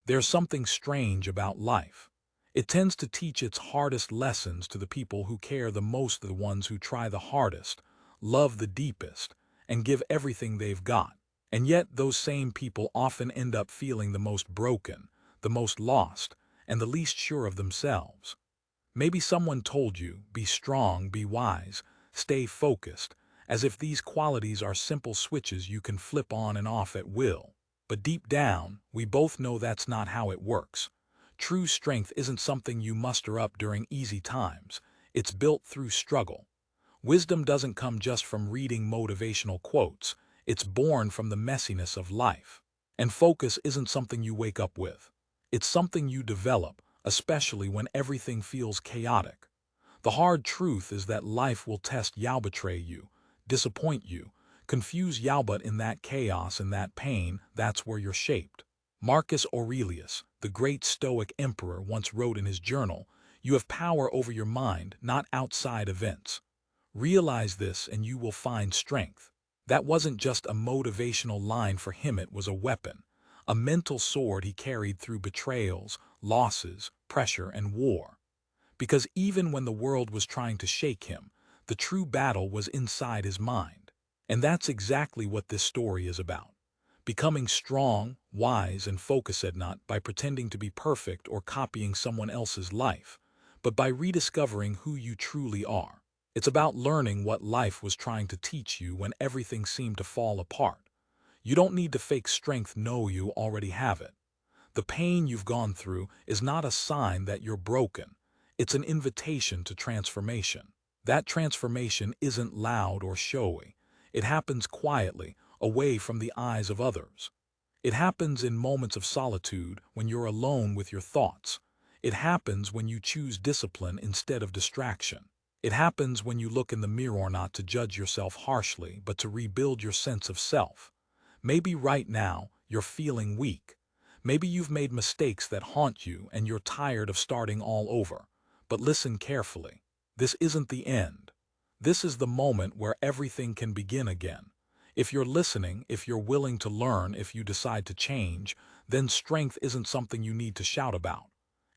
There's something strange about life. It tends to teach its hardest lessons to the people who care the most, the ones who try the hardest, love the deepest, and give everything they've got. And yet those same people often end up feeling the most broken, the most lost, and the least sure of themselves. Maybe someone told you, be strong, be wise, stay focused, as if these qualities are simple switches you can flip on and off at will. But deep down, we both know that's not how it works. True strength isn't something you muster up during easy times. It's built through struggle. Wisdom doesn't come just from reading motivational quotes. It's born from the messiness of life. And focus isn't something you wake up with. It's something you develop, especially when everything feels chaotic. The hard truth is that life will test you, betray you, disappoint you, confuse you, but in that chaos and that pain, that's where you're shaped. Marcus Aurelius, the great Stoic emperor, once wrote in his journal, "You have power over your mind, not outside events. Realize this and you will find strength." That wasn't just a motivational line for him, it was a weapon, a mental sword he carried through betrayals, losses, pressure, and war. Because even when the world was trying to shake him, the true battle was inside his mind. And that's exactly what this story is about. Becoming strong, wise, and focused, not by pretending to be perfect or copying someone else's life, but by rediscovering who you truly are. It's about learning what life was trying to teach you when everything seemed to fall apart. You don't need to fake strength, no, you already have it. The pain you've gone through is not a sign that you're broken. It's an invitation to transformation. That transformation isn't loud or showy. It happens quietly, away from the eyes of others. It happens in moments of solitude, when you're alone with your thoughts. It happens when you choose discipline instead of distraction. It happens when you look in the mirror not to judge yourself harshly, but to rebuild your sense of self. Maybe right now you're feeling weak. Maybe you've made mistakes that haunt you and you're tired of starting all over. But listen carefully. This isn't the end. This is the moment where everything can begin again. If you're listening, if you're willing to learn, if you decide to change, then strength isn't something you need to shout about.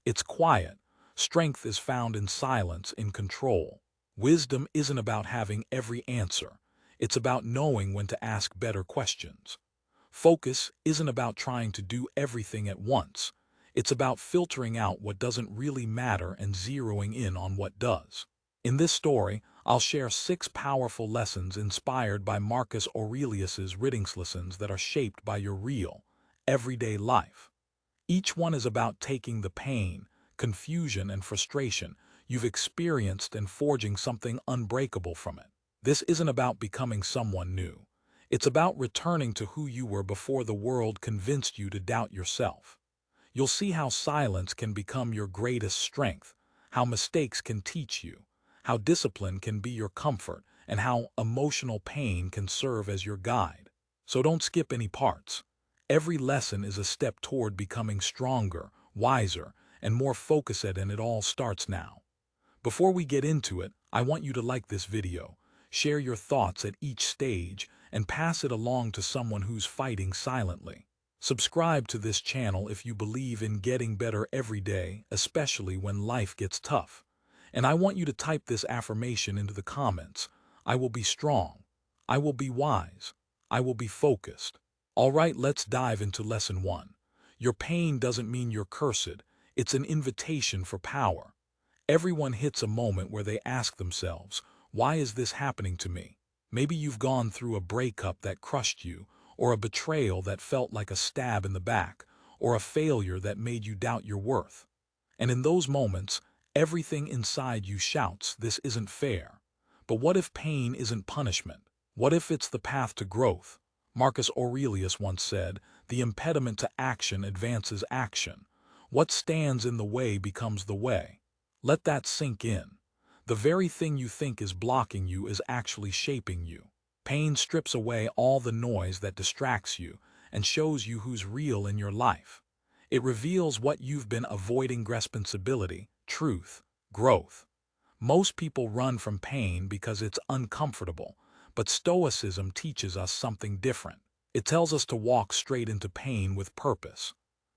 It's quiet. Strength is found in silence, in control. Wisdom isn't about having every answer. It's about knowing when to ask better questions. Focus isn't about trying to do everything at once. It's about filtering out what doesn't really matter and zeroing in on what does. In this story, I'll share 6 powerful lessons inspired by Marcus Aurelius's writings, lessons that are shaped by your real, everyday life. Each one is about taking the pain, confusion, and frustration you've experienced and forging something unbreakable from it. This isn't about becoming someone new. It's about returning to who you were before the world convinced you to doubt yourself. You'll see how silence can become your greatest strength, how mistakes can teach you, how discipline can be your comfort, and how emotional pain can serve as your guide. So don't skip any parts. Every lesson is a step toward becoming stronger, wiser, and more focused, and it all starts now. Before we get into it, I want you to like this video, share your thoughts at each stage, and pass it along to someone who's fighting silently. Subscribe to this channel if you believe in getting better every day, especially when life gets tough. And I want you to type this affirmation into the comments. I will be strong. I will be wise. I will be focused. All right, let's dive into lesson 1. Your pain doesn't mean you're cursed. It's an invitation for power. Everyone hits a moment where they ask themselves, why is this happening to me? Maybe you've gone through a breakup that crushed you, or a betrayal that felt like a stab in the back, or a failure that made you doubt your worth. And in those moments, everything inside you shouts, this isn't fair. But what if pain isn't punishment? What if it's the path to growth? Marcus Aurelius once said, the impediment to action advances action. What stands in the way becomes the way. Let that sink in. The very thing you think is blocking you is actually shaping you. Pain strips away all the noise that distracts you and shows you who's real in your life. It reveals what you've been avoiding: responsibility, truth, growth. Most people run from pain because it's uncomfortable, but Stoicism teaches us something different. It tells us to walk straight into pain with purpose.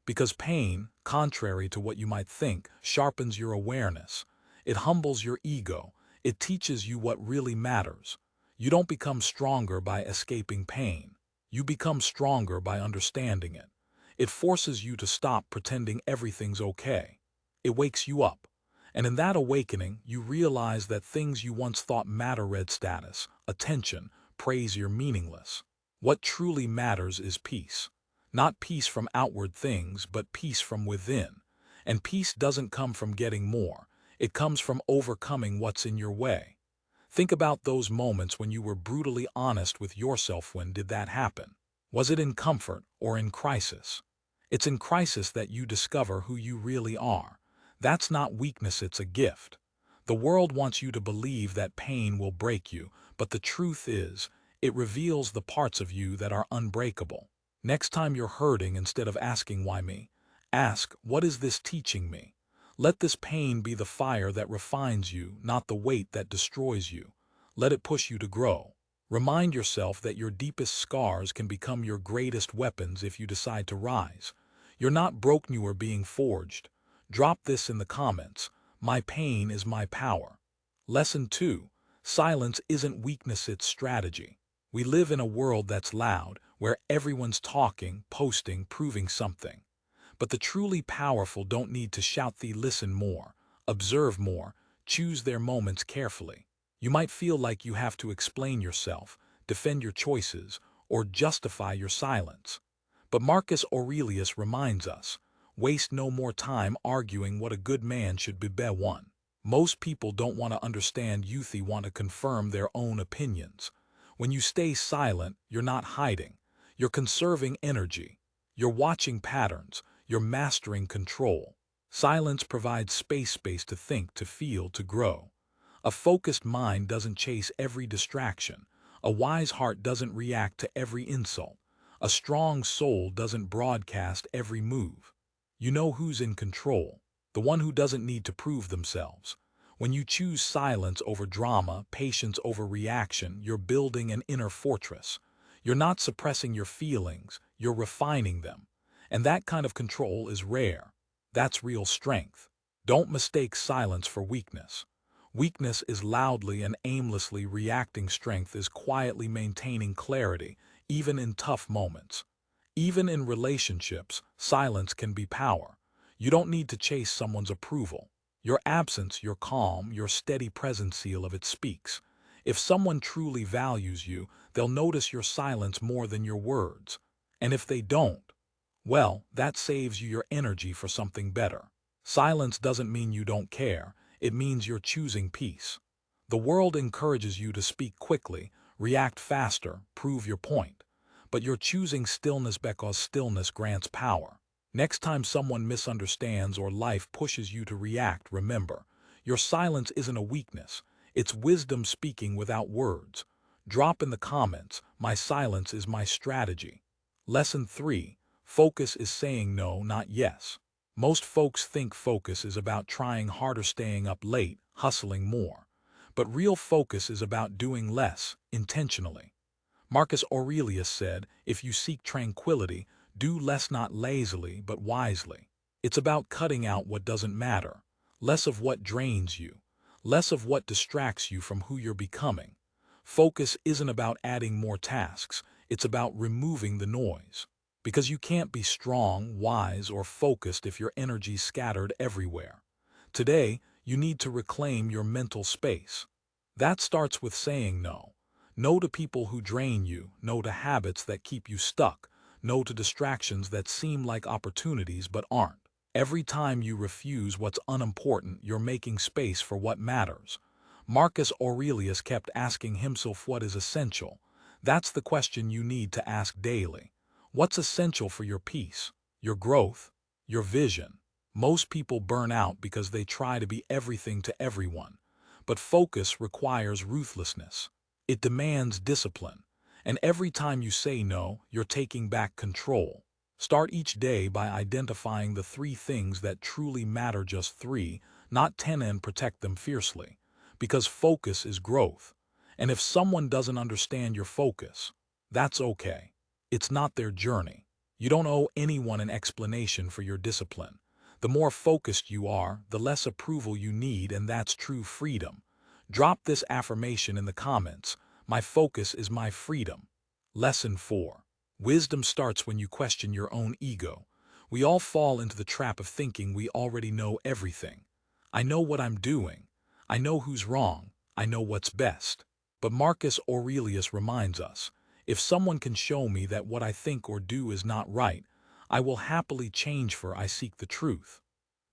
Because pain, contrary to what you might think, sharpens your awareness. It humbles your ego. It teaches you what really matters. You don't become stronger by escaping pain. You become stronger by understanding it. It forces you to stop pretending everything's okay. It wakes you up. And in that awakening, you realize that things you once thought mattered, status, attention, praise, are meaningless. What truly matters is peace. Not peace from outward things, but peace from within. And peace doesn't come from getting more. It comes from overcoming what's in your way. Think about those moments when you were brutally honest with yourself. When did that happen? Was it in comfort or in crisis? It's in crisis that you discover who you really are. That's not weakness, it's a gift. The world wants you to believe that pain will break you, but the truth is, it reveals the parts of you that are unbreakable. Next time you're hurting, instead of asking why me, ask, what is this teaching me? Let this pain be the fire that refines you, not the weight that destroys you. Let it push you to grow. Remind yourself that your deepest scars can become your greatest weapons if you decide to rise. You're not broken, you are being forged. Drop this in the comments. My pain is my power. Lesson 2. Silence isn't weakness, it's strategy. We live in a world that's loud, where everyone's talking, posting, proving something. But the truly powerful don't need to shout. They listen more, observe more, choose their moments carefully. You might feel like you have to explain yourself, defend your choices, or justify your silence. But Marcus Aurelius reminds us, waste no more time arguing what a good man should be. One. Most people don't want to understand you, they want to confirm their own opinions. When you stay silent, you're not hiding. You're conserving energy. You're watching patterns. You're mastering control. Silence provides space to think, to feel, to grow. A focused mind doesn't chase every distraction. A wise heart doesn't react to every insult. A strong soul doesn't broadcast every move. You know who's in control, the one who doesn't need to prove themselves. When you choose silence over drama, patience over reaction, you're building an inner fortress. You're not suppressing your feelings, you're refining them. And that kind of control is rare. That's real strength. Don't mistake silence for weakness. Weakness is loudly and aimlessly reacting. Strength is quietly maintaining clarity, even in tough moments. Even in relationships, silence can be power. You don't need to chase someone's approval. Your absence, your calm, your steady presence, seal of it speaks. If someone truly values you, they'll notice your silence more than your words. And if they don't, well, that saves you your energy for something better. Silence doesn't mean you don't care. It means you're choosing peace. The world encourages you to speak quickly, react faster, prove your point. But you're choosing stillness because stillness grants power. Next time someone misunderstands or life pushes you to react, remember, your silence isn't a weakness. It's wisdom speaking without words. Drop in the comments, my silence is my strategy. Lesson 3. Focus is saying no, not yes. Most folks think focus is about trying harder, staying up late, hustling more. But real focus is about doing less, intentionally. Marcus Aurelius said, if you seek tranquility, do less, not lazily, but wisely. It's about cutting out what doesn't matter, less of what drains you, less of what distracts you from who you're becoming. Focus isn't about adding more tasks, it's about removing the noise. Because you can't be strong, wise, or focused if your energy's scattered everywhere. Today, you need to reclaim your mental space. That starts with saying no. No to people who drain you, no to habits that keep you stuck, no to distractions that seem like opportunities but aren't. Every time you refuse what's unimportant, you're making space for what matters. Marcus Aurelius kept asking himself, what is essential? That's the question you need to ask daily. What's essential for your peace, your growth, your vision? Most people burn out because they try to be everything to everyone. But focus requires ruthlessness. It demands discipline. And every time you say no, you're taking back control. Start each day by identifying the 3 things that truly matter, just 3, not 10, and protect them fiercely. Because focus is growth. And if someone doesn't understand your focus, that's okay. It's not their journey. You don't owe anyone an explanation for your discipline. The more focused you are, the less approval you need, and that's true freedom. Drop this affirmation in the comments. My focus is my freedom. Lesson 4. Wisdom starts when you question your own ego. We all fall into the trap of thinking we already know everything. I know what I'm doing. I know who's wrong. I know what's best. But Marcus Aurelius reminds us, if someone can show me that what I think or do is not right, I will happily change, for I seek the truth.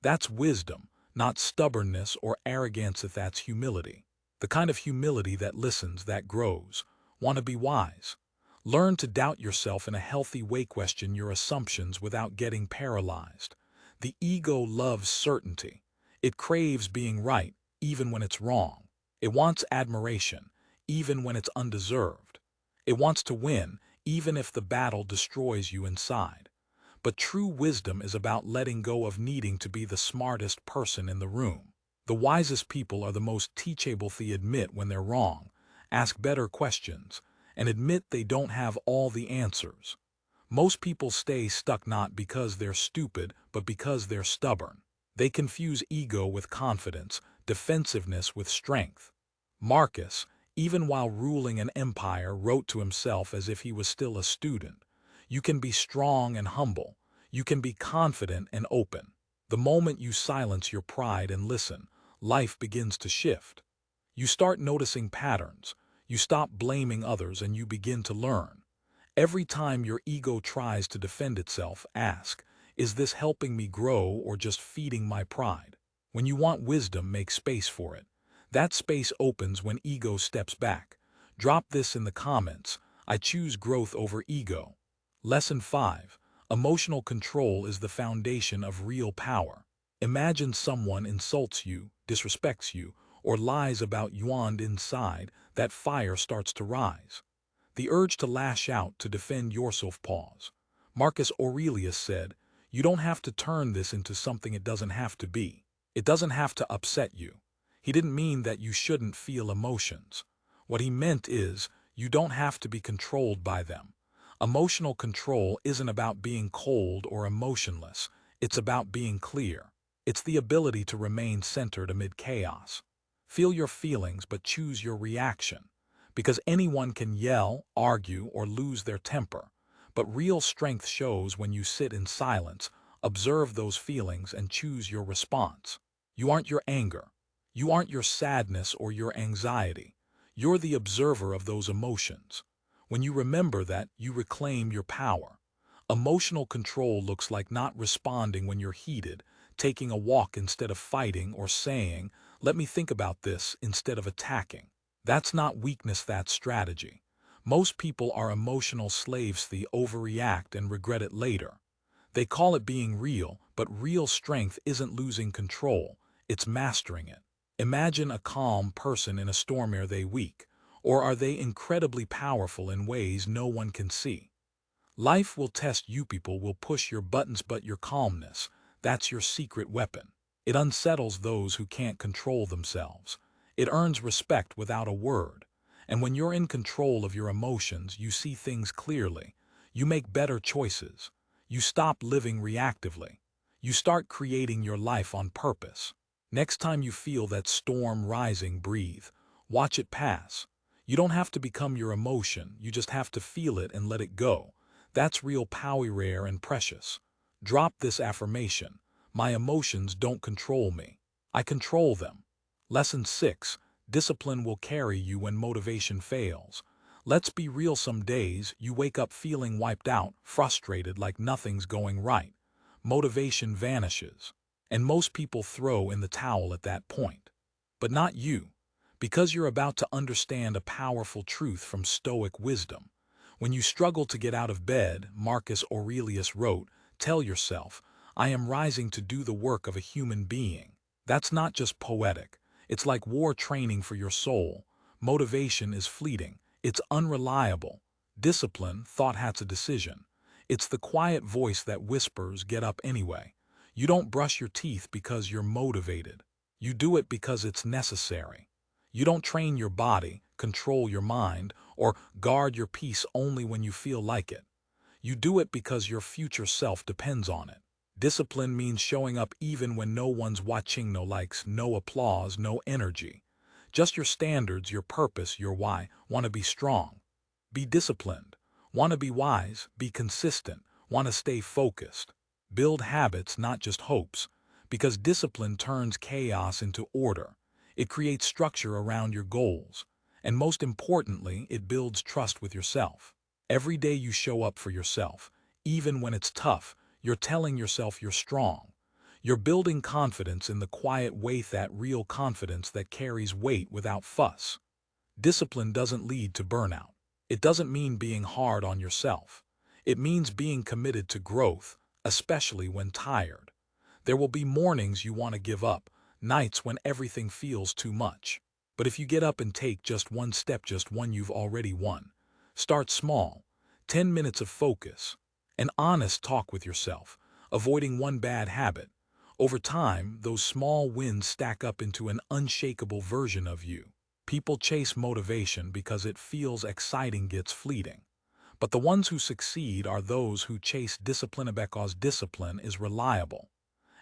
That's wisdom, not stubbornness or arrogance. That's humility. The kind of humility that listens, that grows. Want to be wise? Learn to doubt yourself in a healthy way. Question your assumptions without getting paralyzed. The ego loves certainty. It craves being right, even when it's wrong. It wants admiration, even when it's undeserved. It wants to win, even if the battle destroys you inside. But true wisdom is about letting go of needing to be the smartest person in the room. The wisest people are the most teachable. They admit when they're wrong, ask better questions, and admit they don't have all the answers. Most people stay stuck not because they're stupid, but because they're stubborn. They confuse ego with confidence, defensiveness with strength. Marcus, even while ruling an empire, wrote to himself as if he was still a student. You can be strong and humble. You can be confident and open. The moment you silence your pride and listen, life begins to shift. You start noticing patterns. You stop blaming others and you begin to learn. Every time your ego tries to defend itself, ask, is this helping me grow or just feeding my pride? When you want wisdom, make space for it. That space opens when ego steps back. Drop this in the comments. I choose growth over ego. Lesson 5. Emotional control is the foundation of real power. Imagine someone insults you, disrespects you, or lies about you, and inside, that fire starts to rise. The urge to lash out, to defend yourself. Pause. Marcus Aurelius said, you don't have to turn this into something it doesn't have to be. It doesn't have to upset you. He didn't mean that you shouldn't feel emotions. What he meant is, you don't have to be controlled by them. Emotional control isn't about being cold or emotionless. It's about being clear. It's the ability to remain centered amid chaos. Feel your feelings, but choose your reaction. Because anyone can yell, argue, or lose their temper. But real strength shows when you sit in silence, observe those feelings, and choose your response. You aren't your anger. You aren't your sadness or your anxiety. You're the observer of those emotions. When you remember that, you reclaim your power. Emotional control looks like not responding when you're heated, taking a walk instead of fighting, or saying, let me think about this, instead of attacking. That's not weakness, that's strategy. Most people are emotional slaves. They overreact and regret it later. They call it being real, but real strength isn't losing control, it's mastering it. Imagine a calm person in a storm. Are they weak, or are they incredibly powerful in ways no one can see? Life will test you. People will push your buttons, but your calmness, that's your secret weapon. It unsettles those who can't control themselves. It earns respect without a word. And when you're in control of your emotions, you see things clearly. You make better choices. You stop living reactively. You start creating your life on purpose. Next time you feel that storm rising, breathe. Watch it pass. You don't have to become your emotion. You just have to feel it and let it go. That's real power, rare and precious. Drop this affirmation. My emotions don't control me. I control them. Lesson 6. Discipline will carry you when motivation fails. Let's be real, some days you wake up feeling wiped out, frustrated, like nothing's going right. Motivation vanishes. And most people throw in the towel at that point. But not you. Because you're about to understand a powerful truth from Stoic wisdom. When you struggle to get out of bed, Marcus Aurelius wrote, tell yourself, I am rising to do the work of a human being. That's not just poetic. It's like war training for your soul. Motivation is fleeting. It's unreliable. Discipline, thought, has a decision. It's the quiet voice that whispers, get up anyway. You don't brush your teeth because you're motivated. You do it because it's necessary. You don't train your body, control your mind, or guard your peace only when you feel like it. You do it because your future self depends on it. Discipline means showing up even when no one's watching, no likes, no applause, no energy. Just your standards, your purpose, your why. Want to be strong. Be disciplined. Want to be wise. Be consistent. Want to stay focused. Build habits, not just hopes. Because discipline turns chaos into order. It creates structure around your goals. And most importantly, it builds trust with yourself. Every day you show up for yourself, even when it's tough, you're telling yourself you're strong. You're building confidence in the quiet way, that real confidence that carries weight without fuss. Discipline doesn't lead to burnout. It doesn't mean being hard on yourself. It means being committed to growth, especially when tired. There will be mornings you want to give up, nights when everything feels too much. But if you get up and take just one step, just one, you've already won. Start small. 10 minutes of focus. An honest talk with yourself, avoiding one bad habit. Over time, those small wins stack up into an unshakable version of you. People chase motivation because it feels exciting, gets fleeting. But the ones who succeed are those who chase discipline because discipline is reliable.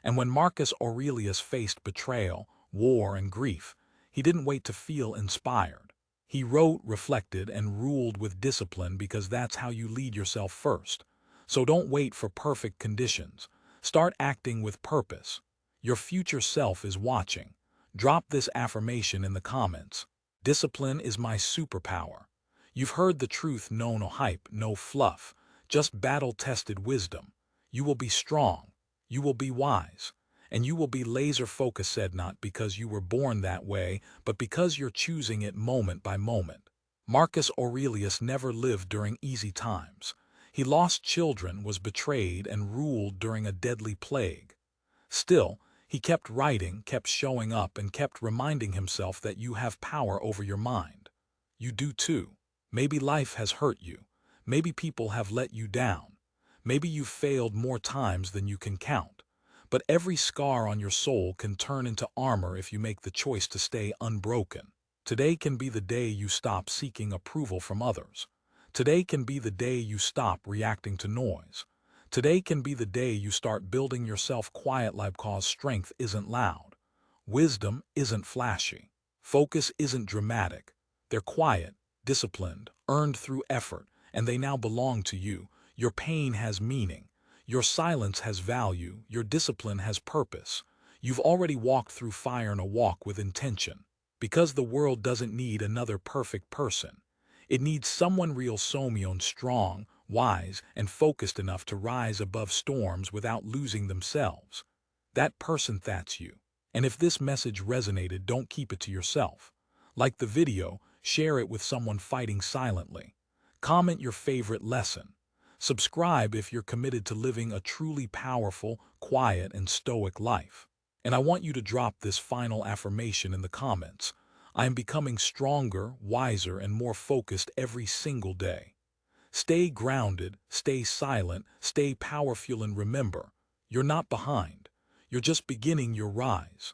And when Marcus Aurelius faced betrayal, war, and grief, he didn't wait to feel inspired. He wrote, reflected, and ruled with discipline, because that's how you lead yourself first. So don't wait for perfect conditions. Start acting with purpose. Your future self is watching. Drop this affirmation in the comments. Discipline is my superpower. You've heard the truth, no hype, no fluff, just battle-tested wisdom. You will be strong. You will be wise. And you will be laser-focused, said not because you were born that way, but because you're choosing it moment by moment. Marcus Aurelius never lived during easy times. He lost children, was betrayed, and ruled during a deadly plague. Still, he kept writing, kept showing up, and kept reminding himself that you have power over your mind. You do too. Maybe life has hurt you. Maybe people have let you down. Maybe you've failed more times than you can count. But every scar on your soul can turn into armor if you make the choice to stay unbroken. Today can be the day you stop seeking approval from others. Today can be the day you stop reacting to noise. Today can be the day you start building yourself quiet life, because strength isn't loud. Wisdom isn't flashy. Focus isn't dramatic. They're quiet, disciplined, earned through effort, and they now belong to you. Your pain has meaning. Your silence has value. Your discipline has purpose. You've already walked through fire in a walk with intention. Because the world doesn't need another perfect person. It needs someone real, someone strong, wise, and focused enough to rise above storms without losing themselves. That person, that's you. And if this message resonated, don't keep it to yourself. Like the video, share it with someone fighting silently. Comment your favorite lesson. Subscribe if you're committed to living a truly powerful, quiet, and stoic life. And I want you to drop this final affirmation in the comments. I am becoming stronger, wiser, and more focused every single day. Stay grounded, stay silent, stay powerful, and remember, you're not behind. You're just beginning your rise.